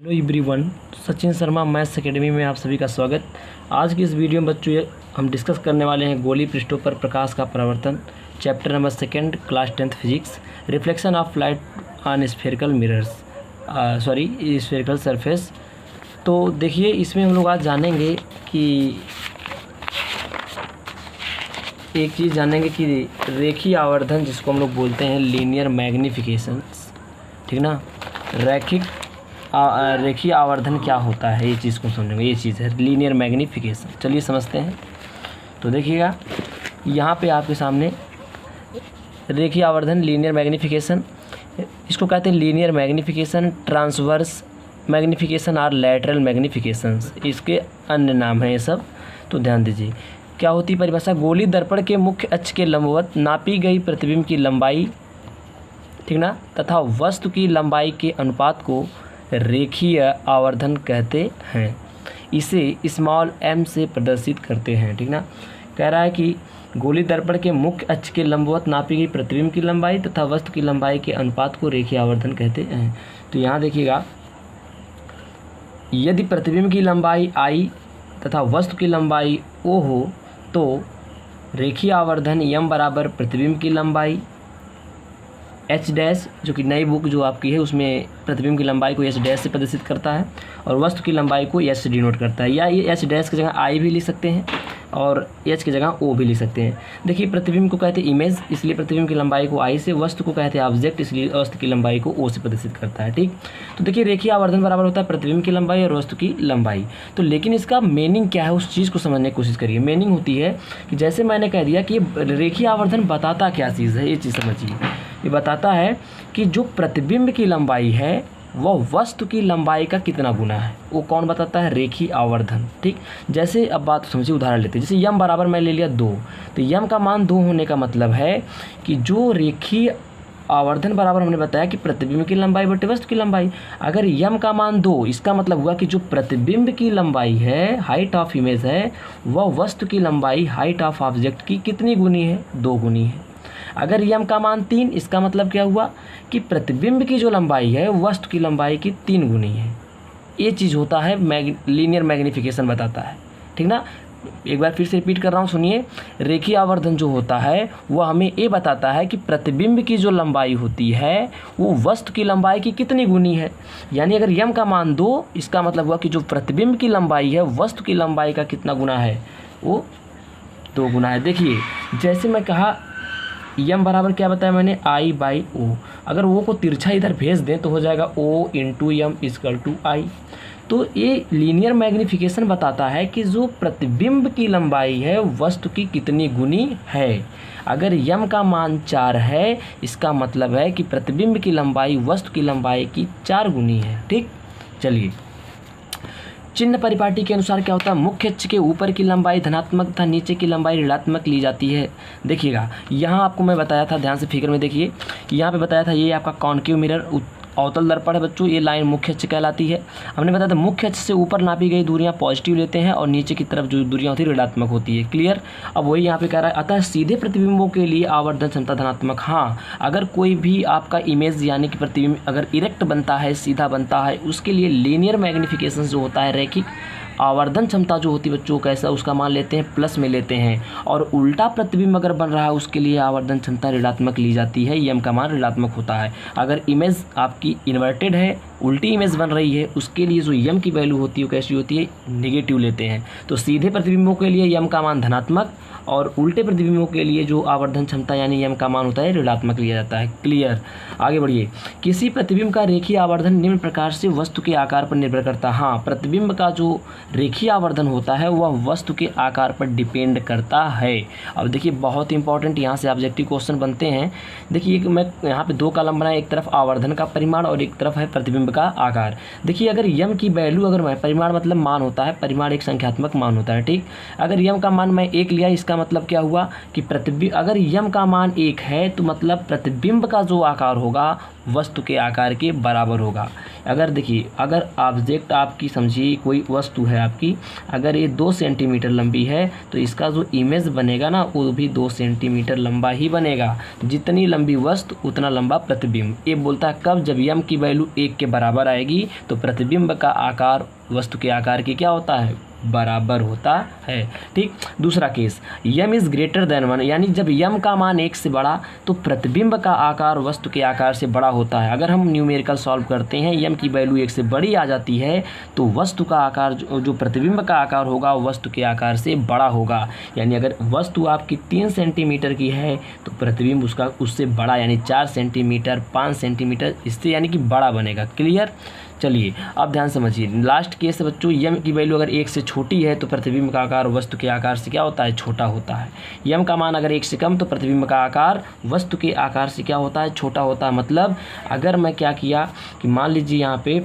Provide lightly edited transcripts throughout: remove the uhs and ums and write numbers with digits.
Hello everyone, Sachin Sharma maths academy में आप सभी का स्वागत। आज की इस वीडियो में बच्चों हम डिस्कस करने वाले हैं गोली पृष्ठों पर प्रकाश का परावर्तन, chapter number 2 class 10th physics, reflection of light on spherical mirrors spherical surface. तो देखिए, इसमें हम लोग आज जानेंगे कि एक चीज़ जानेंगे कि रेखीय आवर्धन, जिसको हम लोग बोलते हैं लीनियर मैग्नीफिकेशंस, ठीक ना। रेखीय आवर्धन क्या होता है, ये चीज़ को समझेंगे। ये चीज़ है लीनियर मैग्नीफिकेशन। चलिए समझते हैं। तो देखिएगा, यहाँ पे आपके सामने रेखीय आवर्धन लीनियर मैग्नीफिकेशन, इसको कहते हैं लीनियर मैग्नीफिकेशन, ट्रांसवर्स मैग्नीफिकेशन और लैटरल मैग्नीफिकेशंस, इसके अन्य नाम हैं ये सब। तो ध्यान दीजिए, क्या होती है परिभाषा। गोली दर्पण के मुख्य अक्ष के लंबवत नापी गई प्रतिबिंब की लंबाई, ठीक ना, तथा वस्तु की लंबाई के अनुपात को रेखीय आवर्धन कहते हैं। इसे स्मॉल m से प्रदर्शित करते हैं, ठीक ना। कह रहा है कि गोली दर्पण के मुख्य अक्ष के लंबवत नापी गई प्रतिबिंब की लंबाई तथा वस्तु की लंबाई के अनुपात को रेखीय आवर्धन कहते हैं। तो यहाँ देखिएगा, यदि प्रतिबिंब की लंबाई I तथा वस्तु की लंबाई O हो तो रेखीय आवर्धन m बराबर प्रतिबिंब की लंबाई h डैश, जो कि नई बुक जो आपकी है उसमें प्रतिबिंब की लंबाई को h डैश से प्रदर्शित करता है और वस्तु की लंबाई को s से डिनोट करता है। या ये h डैश की जगह I भी लिख सकते हैं और h की जगह O भी लिख सकते हैं। देखिए, प्रतिबिंब को कहते हैं इमेज, इसलिए प्रतिबिंब की लंबाई को I से, वस्तु को कहते हैं ऑब्जेक्ट, इसलिए वस्तु की लंबाई को O से प्रदर्शित करता है, ठीक। तो देखिए, रेखीय आवर्धन बराबर होता है प्रतिबिंब की लंबाई और वस्तु की लंबाई। तो लेकिन इसका मीनिंग क्या है, उस चीज़ को समझने की कोशिश करिए। मीनिंग होती है कि जैसे मैंने कह दिया कि रेखीय आवर्धन बताता क्या चीज़ है, ये चीज़ समझिए। ये बताता है कि जो प्रतिबिंब की लंबाई है वह वस्तु की लंबाई का कितना गुना है, वो कौन बताता है, रेखीय आवर्धन, ठीक। जैसे अब बात समझिए, उदाहरण लेते हैं। जैसे यम बराबर मैं ले लिया 2, तो यम का मान 2 होने का मतलब है कि जो रेखीय आवर्धन बराबर हमने बताया कि प्रतिबिंब की लंबाई बटे वस्तु की लंबाई। अगर यम का मान 2, इसका मतलब हुआ कि जो प्रतिबिंब की लंबाई है, हाइट ऑफ इमेज है, वह वस्तु की लंबाई हाइट ऑफ ऑब्जेक्ट की कितनी गुनी है, 2 गुनी है। अगर यम का मान 3, इसका मतलब क्या हुआ कि प्रतिबिंब की जो लंबाई है वस्तु की लंबाई की 3 गुनी है। ये चीज़ होता है लीनियर मैग्नीफिकेशन बताता है, ठीक ना। एक बार फिर से रिपीट कर रहा हूँ, सुनिए। रेखीय आवर्धन जो होता है वह हमें ये बताता है कि प्रतिबिंब की जो लंबाई होती है वो वस्तु की लंबाई की कितनी गुनी है। यानी अगर यम का मान 2, इसका मतलब हुआ कि जो प्रतिबिंब की लंबाई है वस्तु की लंबाई का कितना गुना है, वो 2 गुना है। देखिए, जैसे मैं कहा यम बराबर क्या बताया मैंने, I/O। अगर वो को तिरछा इधर भेज दें तो हो जाएगा O × M = I। तो ये लीनियर मैग्नीफिकेशन बताता है कि जो प्रतिबिंब की लंबाई है वस्तु की कितनी गुनी है। अगर यम का मान 4 है, इसका मतलब है कि प्रतिबिंब की लंबाई वस्तु की लंबाई की 4 गुनी है, ठीक। चलिए, चिन्ह परिपाटी के अनुसार क्या होता है, मुख्य अक्ष के ऊपर की लंबाई धनात्मक तथा नीचे की लंबाई ऋणात्मक ली जाती है। देखिएगा, यहाँ आपको मैं बताया था, ध्यान से फिगर में देखिए, यहाँ पे बताया था ये आपका कॉन्केव मिरर अवतल दर्पण है बच्चों। ये लाइन मुख्य अक्ष कहलाती है। हमने बताया था मुख्य अक्ष से ऊपर नापी गई दूरियां पॉजिटिव लेते हैं और नीचे की तरफ जो दूरियां होती है ऋणात्मक होती है। क्लियर। अब वही यहाँ पे कह रहा है, अतः सीधे प्रतिबिंबों के लिए आवर्धन क्षमता धनात्मक। हाँ, अगर कोई भी आपका इमेज यानी कि प्रतिबिंब अगर इरेक्ट बनता है, सीधा बनता है, उसके लिए लीनियर मैग्नीफिकेशन जो होता है, रैखिक आवर्धन क्षमता जो होती है बच्चों, कैसा उसका मान लेते हैं, प्लस में लेते हैं। और उल्टा प्रतिबिंब अगर बन रहा है उसके लिए आवर्धन क्षमता ऋणात्मक ली जाती है, यम का मान ऋणात्मक होता है। अगर इमेज आपकी इन्वर्टेड है, उल्टी इमेज बन रही है, उसके लिए जो यम की वैल्यू होती है वो कैसी होती है, नेगेटिव लेते हैं। तो सीधे प्रतिबिंबों के लिए यम का मान धनात्मक और उल्टे प्रतिबिंबों के लिए जो आवर्धन क्षमता यानी यम का मान होता है ऋणात्मक लिया जाता है। क्लियर। आगे बढ़िए। किसी प्रतिबिंब का रेखीय आवर्धन निम्न प्रकार से वस्तु के आकार पर निर्भर करता है। हाँ, प्रतिबिंब का जो रेखीय आवर्धन होता है वह वस्तु के आकार पर डिपेंड करता है। अब देखिए, बहुत इंपॉर्टेंट यहाँ से ऑब्जेक्टिव क्वेश्चन बनते हैं। देखिए, मैं यहाँ पे 2 कॉलम बनाए, एक तरफ आवर्धन का परिमाण और एक तरफ है प्रतिबिंब का आकार। देखिए, अगर यम की वैल्यू, अगर मैं परिमाण मतलब मान होता है, परिमाण एक संख्यात्मक मान होता है, ठीक। अगर यम का मान मैं 1 लिया, इसका मतलब क्या हुआ कि प्रतिबिंब, अगर यम का मान 1 है तो मतलब प्रतिबिंब का जो आकार होगा वस्तु के आकार के बराबर होगा। अगर देखिए, अगर ऑब्जेक्ट आपकी समझिए कोई वस्तु है आपकी, अगर ये 2 सेंटीमीटर लंबी है तो इसका जो इमेज बनेगा ना वो भी 2 सेंटीमीटर लंबा ही बनेगा। जितनी लंबी वस्तु उतना लंबा प्रतिबिंब। ये बोलता है कब, जब यम की वैल्यू 1 के बराबर आएगी तो प्रतिबिंब का आकार वस्तु के आकार के क्या होता है, बराबर होता है। ठीक, दूसरा case, m is greater than 1, यानी जब यम का मान 1 से बड़ा तो प्रतिबिंब का आकार वस्तु के आकार से बड़ा होता है। अगर हम न्यूमेरिकल सॉल्व करते हैं, यम की वैल्यू 1 से बड़ी आ जाती है तो वस्तु का आकार जो प्रतिबिंब का आकार होगा वो वस्तु के आकार से बड़ा होगा। यानी अगर वस्तु आपकी 3 सेंटीमीटर की है तो प्रतिबिंब उसका उससे बड़ा, यानी 4 सेंटीमीटर 5 सेंटीमीटर इससे यानी कि बड़ा बनेगा। क्लियर। चलिए अब ध्यान समझिए, लास्ट केस है बच्चों, यम की वैल्यू अगर 1 से छोटी है तो प्रतिबिंब का आकार वस्तु के आकार से क्या होता है, छोटा होता है। यम का मान अगर 1 से कम तो प्रतिबिंब का आकार वस्तु के आकार से क्या होता है, छोटा होता है। मतलब अगर मैं क्या किया कि मान लीजिए यहाँ पे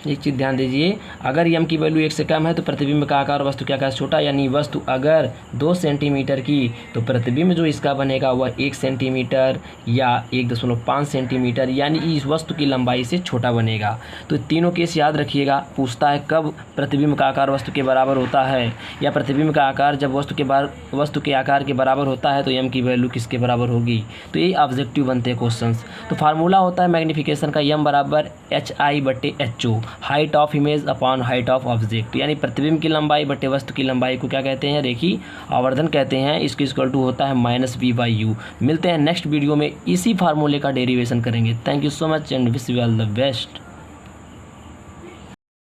एक चीज़ ध्यान दीजिए, अगर यम की वैल्यू 1 से कम है तो प्रतिबिंब का आकार वस्तु के आकार से छोटा, यानी वस्तु अगर 2 सेंटीमीटर की तो प्रतिबिंब जो इसका बनेगा वह 1 सेंटीमीटर या 1.5 सेंटीमीटर, यानी इस वस्तु की लंबाई से छोटा बनेगा। तो तीनों केस याद रखिएगा। पूछता है कब प्रतिबिंब का आकार वस्तु के बराबर होता है, या प्रतिबिंब का आकार जब वस्तु के आकार के बराबर होता है तो यम की वैल्यू किसके बराबर होगी। तो ये ऑब्जेक्टिव बनते हैं क्वेश्चंस। तो फार्मूला होता है मैग्नीफिकेशन का, यम बराबर HI/HO, height of image upon height of object, यानी प्रतिबिंब की लंबाई बटे वस्तु की लंबाई को क्या कहते हैं, रेखीय आवर्धन कहते हैं। इसके इक्वल टू होता है -V/U। मिलते हैं नेक्स्ट वीडियो में, इसी फार्मूले का डेरिवेशन करेंगे। Thank you so much and wish you all the best.